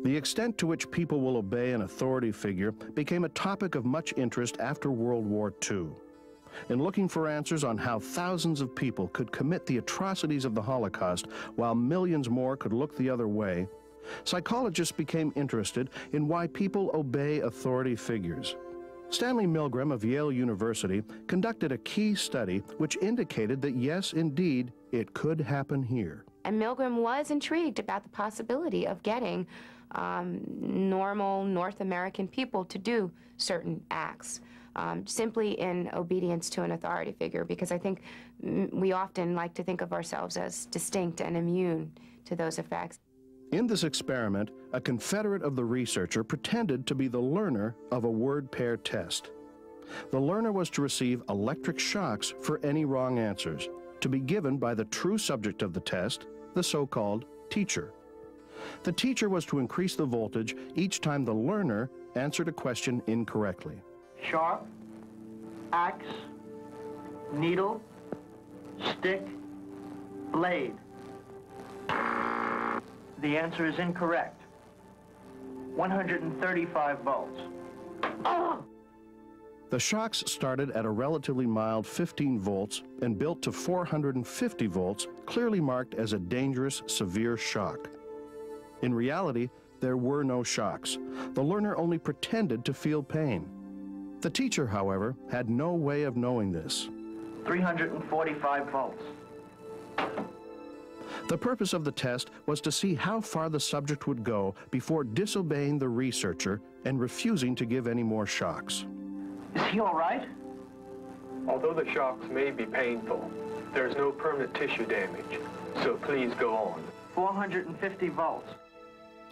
The extent to which people will obey an authority figure became a topic of much interest after World War II. In looking for answers on how thousands of people could commit the atrocities of the Holocaust while millions more could look the other way, psychologists became interested in why people obey authority figures. Stanley Milgram of Yale University conducted a key study which indicated that yes, indeed, it could happen here. And Milgram was intrigued about the possibility of getting normal North American people to do certain acts simply in obedience to an authority figure, because I think we often like to think of ourselves as distinct and immune to those effects. In this experiment, a confederate of the researcher pretended to be the learner of a word pair test. The learner was to receive electric shocks for any wrong answers, to be given by the true subject of the test, the so-called teacher. The teacher was to increase the voltage each time the learner answered a question incorrectly. Sharp, axe, needle, stick, blade. The answer is incorrect. 135 volts. Oh! The shocks started at a relatively mild 15 volts and built to 450 volts, clearly marked as a dangerous, severe shock. In reality, there were no shocks. The learner only pretended to feel pain. The teacher, however, had no way of knowing this. 345 volts. The purpose of the test was to see how far the subject would go before disobeying the researcher and refusing to give any more shocks. Is he all right? Although the shocks may be painful, there is no permanent tissue damage, so please go on. 450 volts.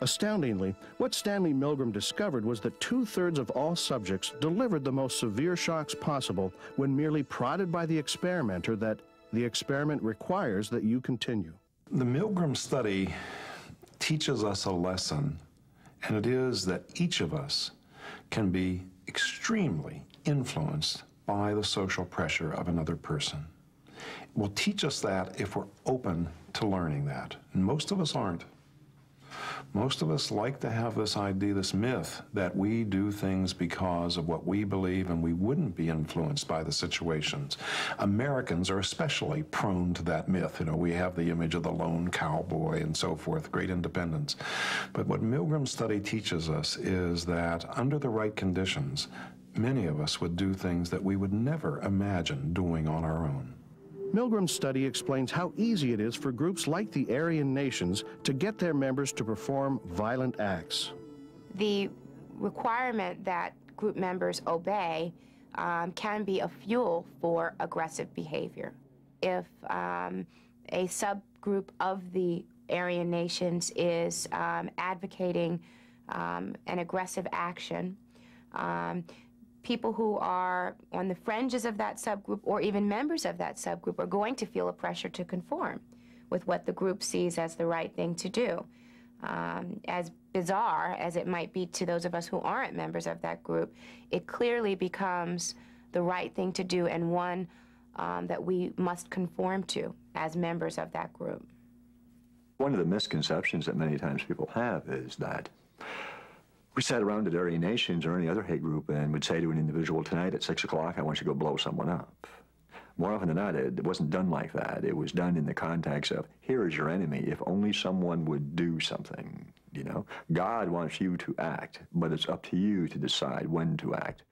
Astoundingly, what Stanley Milgram discovered was that 2/3 of all subjects delivered the most severe shocks possible when merely prodded by the experimenter that the experiment requires that you continue. The Milgram study teaches us a lesson, and it is that each of us can be extremely influenced by the social pressure of another person. It will teach us that if we're open to learning that, and most of us aren't. Most of us like to have this idea, this myth, that we do things because of what we believe and we wouldn't be influenced by the situations. Americans are especially prone to that myth. You know, we have the image of the lone cowboy and so forth, great independence. But what Milgram's study teaches us is that under the right conditions, many of us would do things that we would never imagine doing on our own. Milgram's study explains how easy it is for groups like the Aryan nations to get their members to perform violent acts. The requirement that group members obey can be a fuel for aggressive behavior. If a subgroup of the Aryan nations is advocating an aggressive action, people who are on the fringes of that subgroup or even members of that subgroup are going to feel a pressure to conform with what the group sees as the right thing to do. As bizarre as it might be to those of us who aren't members of that group, it clearly becomes the right thing to do and one that we must conform to as members of that group. One of the misconceptions that many times people have is that we sat around at Aryan Nations or any other hate group and would say to an individual, tonight at 6 o'clock, I want you to go blow someone up. More often than not, it wasn't done like that. It was done in the context of, here is your enemy, if only someone would do something, you know? God wants you to act, but it's up to you to decide when to act.